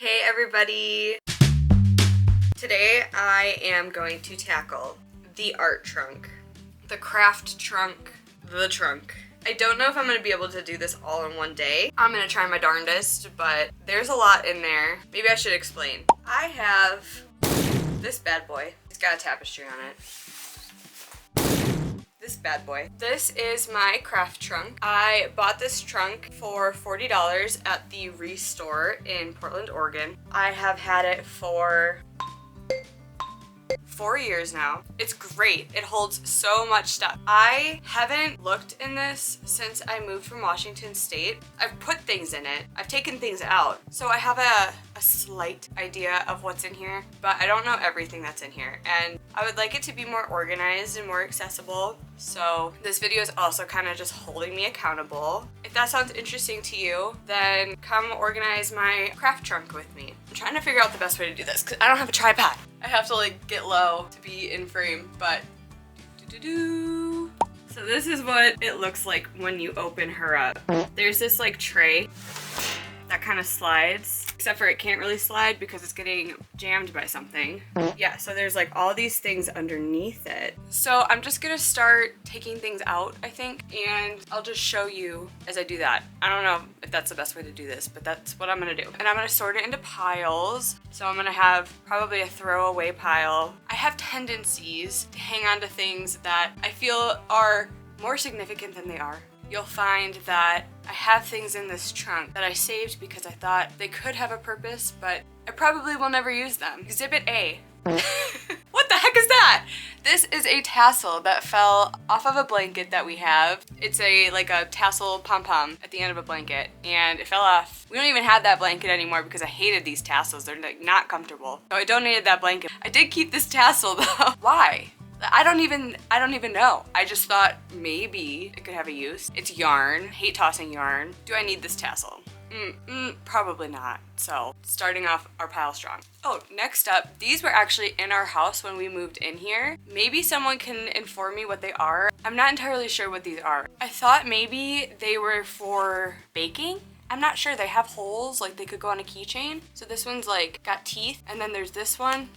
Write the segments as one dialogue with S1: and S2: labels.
S1: Hey everybody! Today I am going to tackle the art trunk, the craft trunk, the trunk. I don't know if I'm going to be able to do this all in one day. I'm going to try my darndest, but there's a lot in there. Maybe I should explain. I have this bad boy. It's got a tapestry on it. This bad boy. This is my craft trunk. I bought this trunk for $40 at the Restore in Portland, Oregon. I have had it for 4 years now. It's great. It holds so much stuff. I haven't looked in this since I moved from Washington State. I've put things in it. I've taken things out. So I have a slight idea of what's in here, but I don't know everything that's in here. And I would like it to be more organized and more accessible. So this video is also kind of just holding me accountable. If that sounds interesting to you, then come organize my craft trunk with me. I'm trying to figure out the best way to do this because I don't have a tripod. I have to like get low to be in frame, but So this is what it looks like when you open her up. There's this like tray that kind of slides, except for it can't really slide because it's getting jammed by something. Yeah, so there's like all these things underneath it. So I'm just gonna start taking things out, I think, and I'll just show you as I do that. I don't know if that's the best way to do this, but that's what I'm gonna do. And I'm gonna sort it into piles. So I'm gonna have probably a throwaway pile. I have tendencies to hang on to things that I feel are more significant than they are. You'll find that I have things in this trunk that I saved because I thought they could have a purpose, but I probably will never use them. Exhibit A. What the heck is that? This is a tassel that fell off of a blanket that we have. It's like a tassel pom-pom at the end of a blanket, and it fell off. We don't even have that blanket anymore because I hated these tassels. They're like not comfortable. So I donated that blanket. I did keep this tassel though. Why? I don't even know. I just thought maybe it could have a use. It's yarn. Hate tossing yarn. Do I need this tassel? Probably not. So starting off our pile strong. Oh, next up, these were actually in our house when we moved in here. Maybe someone can inform me what they are. I'm not entirely sure what these are. I thought maybe they were for baking. I'm not sure. They have holes, like they could go on a keychain. So this one's like got teeth, and then there's this one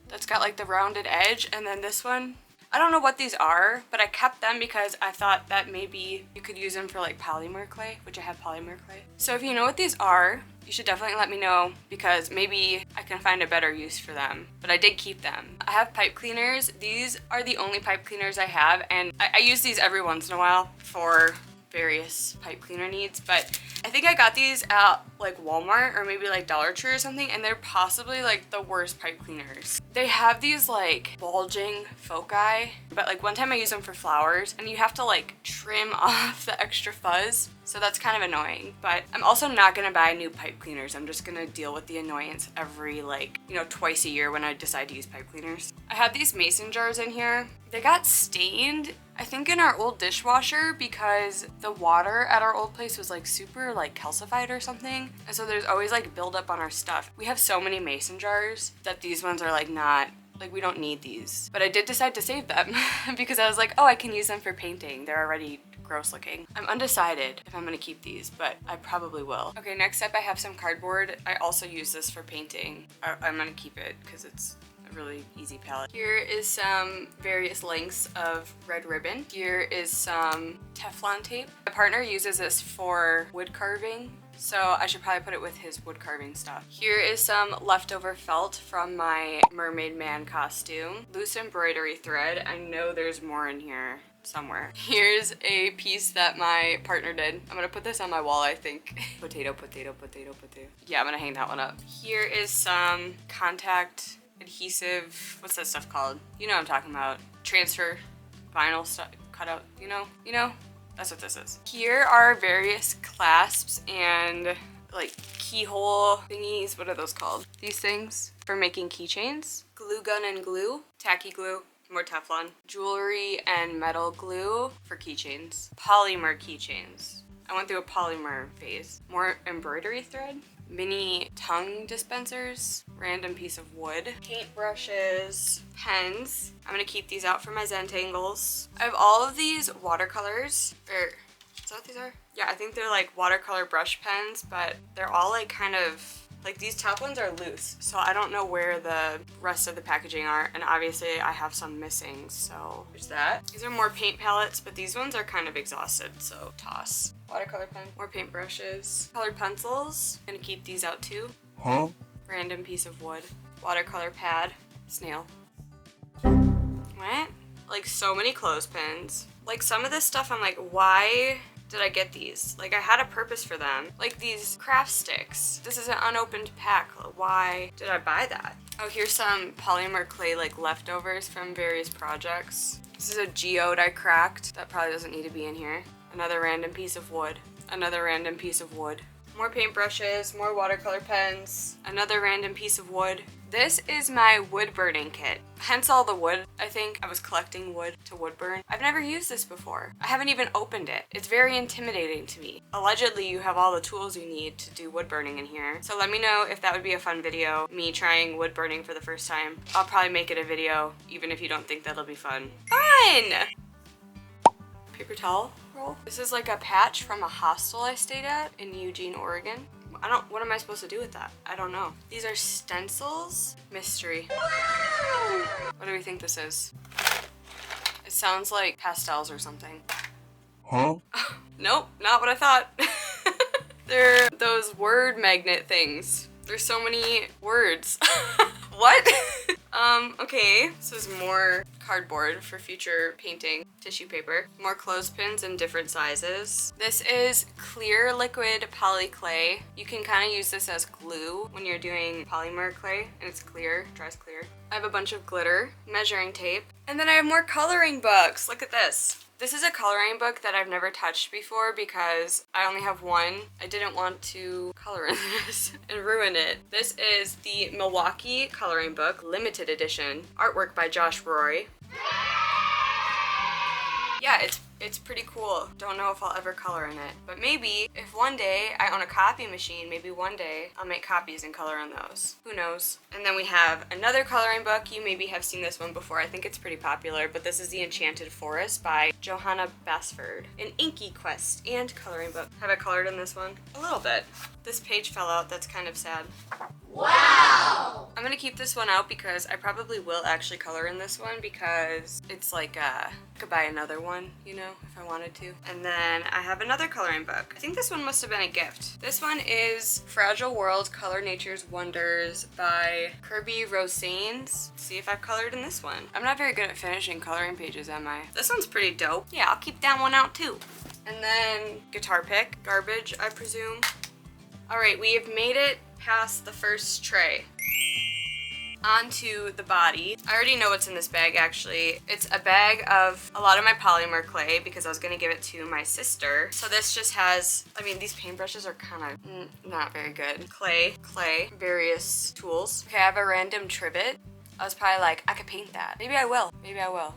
S1: that's got like the rounded edge, and then this one. I don't know what these are, but I kept them because I thought that maybe you could use them for like polymer clay, which I have polymer clay. So if you know what these are, you should definitely let me know because maybe I can find a better use for them. But I did keep them. I have pipe cleaners. These are the only pipe cleaners I have, and I use these every once in a while for various pipe cleaner needs, but I think I got these at like Walmart or maybe like Dollar Tree or something, and they're possibly like the worst pipe cleaners. They have these like bulging foci, but like one time I used them for flowers and you have to like trim off the extra fuzz. So that's kind of annoying, but I'm also not gonna buy new pipe cleaners. I'm just gonna deal with the annoyance every like, twice a year when I decide to use pipe cleaners. I have these mason jars in here. They got stained, I think in our old dishwasher because the water at our old place was like super like calcified or something. And so there's always like buildup on our stuff. We have so many mason jars that these ones are like not, like we don't need these. But I did decide to save them because I was like, oh, I can use them for painting. They're already gross looking. I'm undecided if I'm gonna keep these, but I probably will. Okay, next up I have some cardboard. I also use this for painting. I'm gonna keep it because it's a really easy palette. Here is some various lengths of red ribbon. Here is some Teflon tape. My partner uses this for wood carving, so I should probably put it with his wood carving stuff. Here is some leftover felt from my mermaid man costume. Loose embroidery thread. I know there's more in here somewhere. Here's a piece that my partner did. I'm gonna put this on my wall, I think. Potato, potato, potato, potato. Yeah, I'm gonna hang that one up. Here is some contact adhesive, what's that stuff called? You know what I'm talking about. Transfer vinyl stuff, cutout, you know? That's what this is. Here are various clasps and like keyhole thingies. What are those called? These things for making keychains. Glue gun and glue, tacky glue, more Teflon. Jewelry and metal glue for keychains. Polymer keychains. I went through a polymer phase. More embroidery thread. Mini tongue dispensers. Random piece of wood. Paint brushes. Pens. I'm gonna keep these out for my Zentangles. I have all of these watercolors. Is that what these are? Yeah, I think they're like watercolor brush pens, but they're all like kind of Like these top ones are loose, so I don't know where the rest of the packaging are, and obviously I have some missing, so there's that. These are more paint palettes, but these ones are kind of exhausted, so toss. Watercolor pen, more paint brushes, colored pencils. Gonna keep these out too.
S2: Huh?
S1: Random piece of wood. Watercolor pad, snail. What? Like so many clothespins. Like some of this stuff I'm like, why did I get these? Like I had a purpose for them. Like these craft sticks. This is an unopened pack. Why did I buy that? Oh, here's some polymer clay like leftovers from various projects. This is a geode I cracked. That probably doesn't need to be in here. Another random piece of wood. Another random piece of wood. More paintbrushes, more watercolor pens, another random piece of wood. This is my wood burning kit. Hence all the wood. I think I was collecting wood to wood burn. I've never used this before. I haven't even opened it. It's very intimidating to me. Allegedly, you have all the tools you need to do wood burning in here. So let me know if that would be a fun video, me trying wood burning for the first time. I'll probably make it a video, even if you don't think that'll be fun. Fun! Paper towel roll. This is like a patch from a hostel I stayed at in Eugene, Oregon. What am I supposed to do with that? I don't know. These are stencils. Mystery. What do we think this is? It sounds like pastels or something.
S2: Huh?
S1: Nope, not what I thought. They're those word magnet things. There's so many words. What? Okay. This is more cardboard for future painting. Tissue paper. More clothespins in different sizes. This is clear liquid poly clay. You can kind of use this as glue when you're doing polymer clay, and it's clear, dries clear. I have a bunch of glitter, measuring tape, and then I have more coloring books. Look at this. This is a coloring book that I've never touched before because I only have one. I didn't want to color in this and ruin it. This is the Milwaukee Coloring Book, limited edition. Artwork by Josh Roy. Yeah, it's pretty cool. Don't know if I'll ever color in it. But maybe if one day I own a copy machine, maybe one day I'll make copies and color in those. Who knows? And then we have another coloring book. You maybe have seen this one before. I think it's pretty popular, but this is The Enchanted Forest by Johanna Basford. An inky quest and coloring book. Have I colored in this one? A little bit. This page fell out. That's kind of sad. Wow! I'm gonna keep this one out because I probably will actually color in this one because it's like I could buy another one, you know, if I wanted to. And then I have another coloring book. I think this one must have been a gift. This one is Fragile World, Color Nature's Wonders by Kirby Rosanes. See if I've colored in this one. I'm not very good at finishing coloring pages, am I? This one's pretty dope. Yeah, I'll keep that one out too. And then guitar pick, garbage, I presume. All right, we have made it past the first tray. Onto the body. I already know what's in this bag actually. It's a bag of a lot of my polymer clay because I was gonna give it to my sister. So this just has, I mean, these paintbrushes are kind of not very good. Clay, various tools. Okay, I have a random trivet. I was probably like, I could paint that. Maybe I will.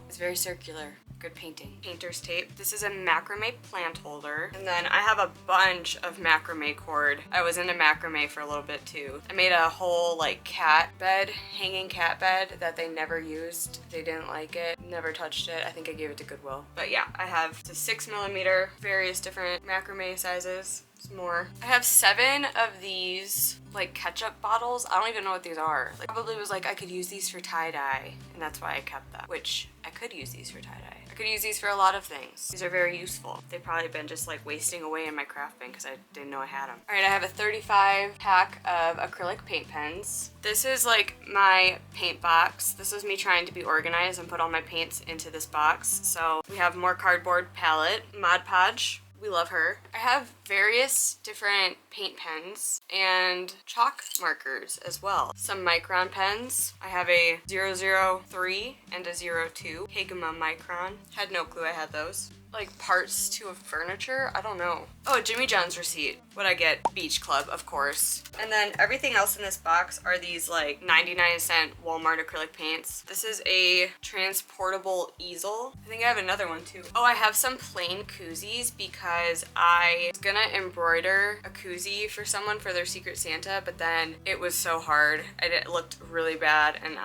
S1: It's very circular. Good painting. Painter's tape. This is a macrame plant holder. And then I have a bunch of macrame cord. I was into macrame for a little bit too. I made a whole like cat bed, hanging cat bed that they never used. They didn't like it, never touched it. I think I gave it to Goodwill. But yeah, I have the 6mm, various different macrame sizes. More. I have 7 of these like ketchup bottles. I don't even know what these are. Like probably was like I could use these for tie-dye and that's why I kept that, which I could use these for tie-dye. I could use these for a lot of things. These are very useful. They've probably been just like wasting away in my craft bin because I didn't know I had them. All right, I have a 35 pack of acrylic paint pens. This is like my paint box. This is me trying to be organized and put all my paints into this box. So we have more cardboard palette, Mod Podge. We love her. I have various different paint pens and chalk markers as well. Some micron pens. I have a 003 and a 02 Higma micron. Had no clue I had those. Like parts to a furniture? I don't know. Oh, Jimmy John's receipt. What'd I get? Beach Club, of course. And then everything else in this box are these like 99-cent Walmart acrylic paints. This is a transportable easel. I think I have another one too. Oh, I have some plain koozies because I was gonna embroider a koozie for someone for their Secret Santa, but then it was so hard. It looked really bad and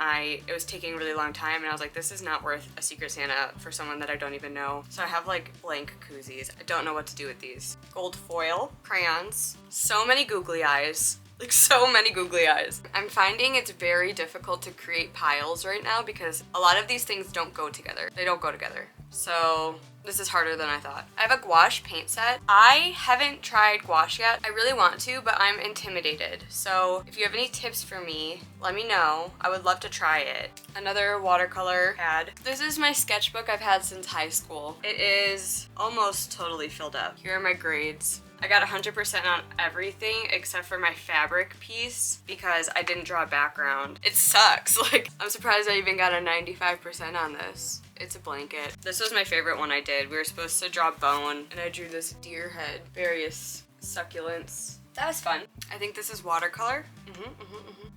S1: it was taking a really long time and I was like, this is not worth a Secret Santa for someone that I don't even know. So I have like blank koozies. I don't know what to do with these. Gold foil, crayons, so many googly eyes. Like so many googly eyes. I'm finding it's very difficult to create piles right now because a lot of these things don't go together. They don't go together. So this is harder than I thought. I have a gouache paint set. I haven't tried gouache yet. I really want to, but I'm intimidated. So if you have any tips for me, let me know. I would love to try it. Another watercolor pad. This is my sketchbook I've had since high school. It is almost totally filled up. Here are my grades. I got 100% on everything except for my fabric piece because I didn't draw a background. It sucks. Like, I'm surprised I even got a 95% on this. It's a blanket. This was my favorite one I did. We were supposed to draw bone and I drew this deer head, various succulents. That was fun. I think this is watercolor.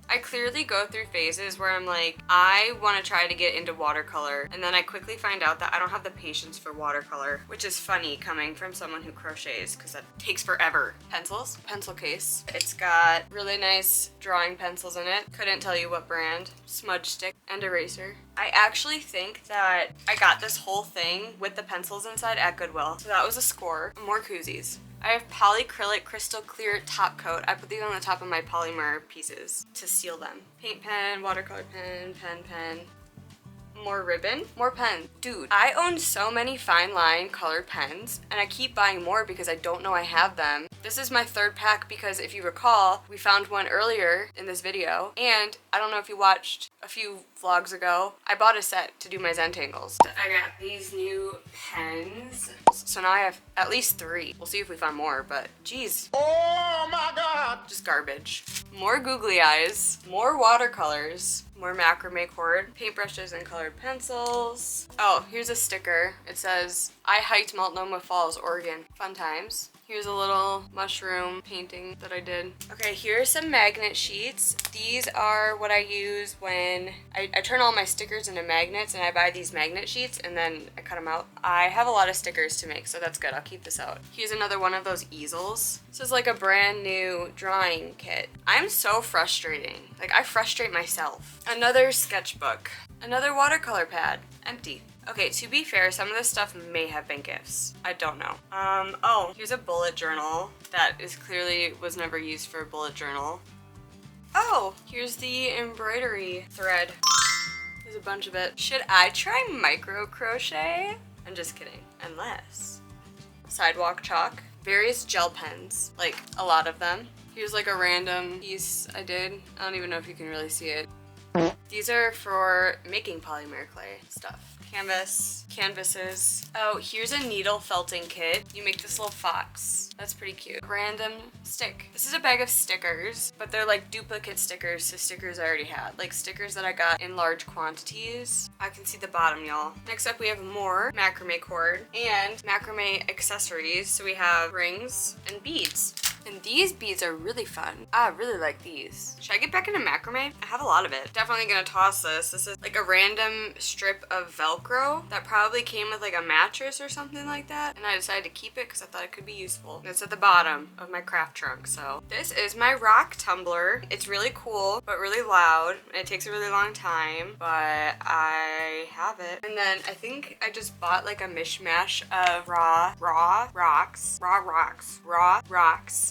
S1: I clearly go through phases where I'm like, I want to try to get into watercolor, and then I quickly find out that I don't have the patience for watercolor, which is funny coming from someone who crochets because that takes forever. Pencils, pencil case. It's got really nice drawing pencils in it. Couldn't tell you what brand. Smudge stick and eraser. I actually think that I got this whole thing with the pencils inside at Goodwill. So that was a score. More koozies. I have polyacrylic crystal clear top coat. I put these on the top of my polymer pieces to seal them. Paint pen, watercolor pen, pen. More ribbon, more pen. Dude, I own so many fine line colored pens and I keep buying more because I don't know I have them. This is my third pack because if you recall, we found one earlier in this video, and I don't know if you watched a few vlogs ago, I bought a set to do my Zentangles. I got these new pens. So now I have at least 3. We'll see if we find more, but geez. Oh my God. Just garbage. More googly eyes, more watercolors, more macrame cord, paintbrushes and colored pencils. Oh, here's a sticker. It says, I hiked Multnomah Falls, Oregon. Fun times. Here's a little mushroom painting that I did. Okay, here's some magnet sheets. These are what I use when I turn all my stickers into magnets, and I buy these magnet sheets and then I cut them out. I have a lot of stickers to make, so that's good. I'll keep this out. Here's another one of those easels. This is like a brand new drawing kit. I'm so frustrating. Like, I frustrate myself. Another sketchbook. Another watercolor pad. Empty. Okay, to be fair, some of this stuff may have been gifts. I don't know. Oh, here's a bullet journal that is clearly was never used for a bullet journal. Oh, here's the embroidery thread. There's a bunch of it. Should I try micro crochet? I'm just kidding. Unless. Sidewalk chalk. Various gel pens, like a lot of them. Here's like a random piece I did. I don't even know if you can really see it. These are for making polymer clay stuff. Canvases. Oh, here's a needle felting kit. You make this little fox. That's pretty cute. Random stick. This is a bag of stickers, but they're like duplicate stickers to stickers I already had. Like stickers that I got in large quantities. I can see the bottom, y'all. Next up, we have more macrame cord and macrame accessories. So we have rings and beads. And these beads are really fun. I really like these. Should I get back into macrame? I have a lot of it. Definitely gonna toss this. This is like a random strip of Velcro that probably came with like a mattress or something like that. And I decided to keep it because I thought it could be useful. And it's at the bottom of my craft trunk. So this is my rock tumbler. It's really cool, but really loud. And it takes a really long time, but I have it. And then I think I just bought like a mishmash of raw rocks.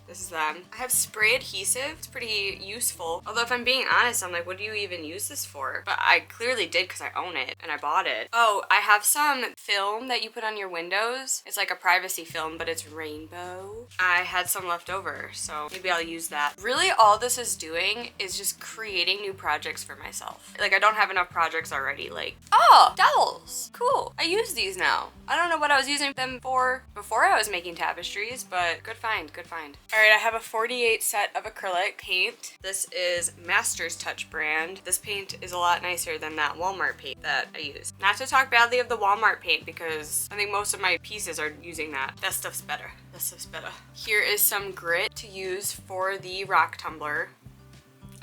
S1: This is them. I have spray adhesive. It's pretty useful. Although if I'm being honest, I'm like, what do you even use this for? But I clearly did because I own it and I bought it. Oh, I have some film that you put on your windows. It's like a privacy film, but it's rainbow. I had some left over, so maybe I'll use that. Really, all this is doing is just creating new projects for myself. Like, I don't have enough projects already. Like, oh, dowels. Cool. I use these now. I don't know what I was using them for before I was making tapestries, but good find, good find. All right, I have a 48 set of acrylic paint. This is Master's Touch brand. This paint is a lot nicer than that Walmart paint that I use. Not to talk badly of the Walmart paint because I think most of my pieces are using that. That stuff's better. That stuff's better. Here is some grit to use for the rock tumbler.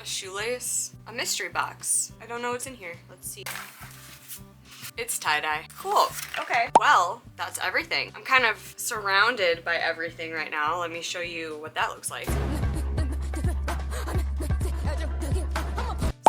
S1: A shoelace. A mystery box. I don't know what's in here. Let's see. It's tie-dye. Cool. Okay. Well, that's everything. I'm kind of surrounded by everything right now. Let me show you what that looks like.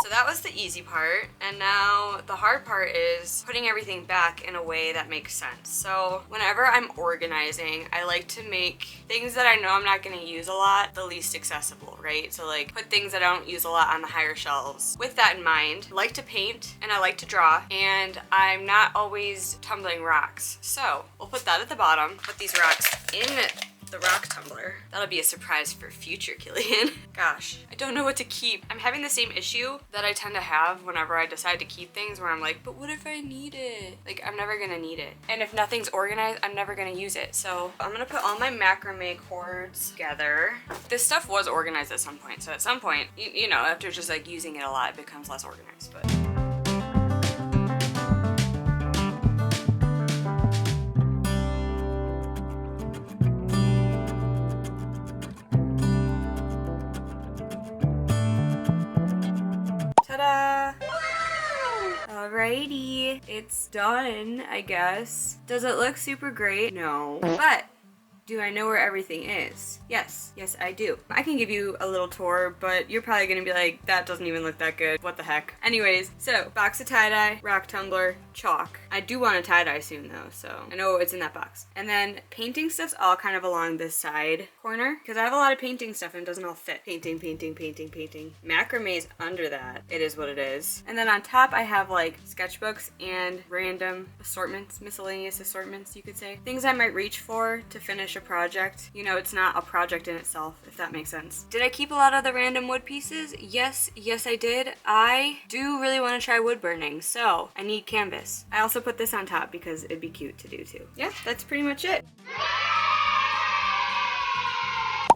S1: So that was the the easy part, and now the hard part is putting everything back in a way that makes sense. So whenever I'm organizing, I like to make things that I know I'm not going to use a lot the least accessible, right? So like put things that I don't use a lot on the higher shelves. With that in mind, I like to paint and I like to draw, and I'm not always tumbling rocks. So we'll put that at the bottom, put these rocks in the rock tumbler. That'll be a surprise for future Killian. Gosh, I don't know what to keep. I'm having the same issue that I tend to have whenever I decide to keep things, where I'm like, but what if I need it? Like, I'm never gonna need it. And if nothing's organized, I'm never gonna use it. So I'm gonna put all my macrame cords together. This stuff was organized at some point. So at some point, you know, after just like using it a lot, it becomes less organized, but. Ta-da! Alrighty, it's done, I guess. Does it look super great? No. But do I know where everything is? Yes, I do. I can give you a little tour, but you're probably gonna be like, that doesn't even look that good. What the heck? Anyways, so box of tie-dye, rock tumbler, chalk. I do want a tie-dye soon though, so I know it's in that box. And then painting stuff's all kind of along this side corner, because I have a lot of painting stuff and it doesn't all fit. Painting. Macrame's under that. It is what it is. And then on top I have like sketchbooks and random assortments, miscellaneous assortments, you could say. Things I might reach for to finish a project. You know, it's not a project in itself, if that makes sense. Did I keep a lot of the random wood pieces? Yes I did. I do really want to try wood burning, so I need canvas. I also put this on top because it'd be cute to do too. Yeah, that's pretty much it.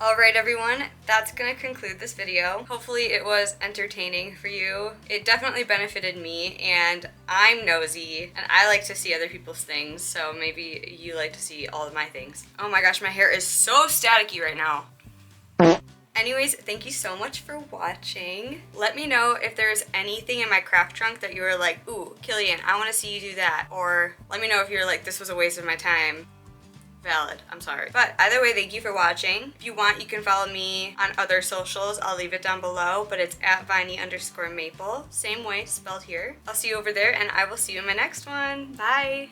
S1: Alright everyone, that's gonna conclude this video. Hopefully it was entertaining for you. It definitely benefited me, and I'm nosy and I like to see other people's things, so maybe you like to see all of my things. Oh my gosh, my hair is so staticky right now. Anyways, thank you so much for watching. Let me know if there's anything in my craft trunk that you were like, ooh, Killian, I want to see you do that. Or let me know if you're like, this was a waste of my time. Valid, I'm sorry. But either way, thank you for watching. If you want, you can follow me on other socials. I'll leave it down below, but it's at Viney_maple. Same way, spelled here. I'll see you over there, and I will see you in my next one. Bye.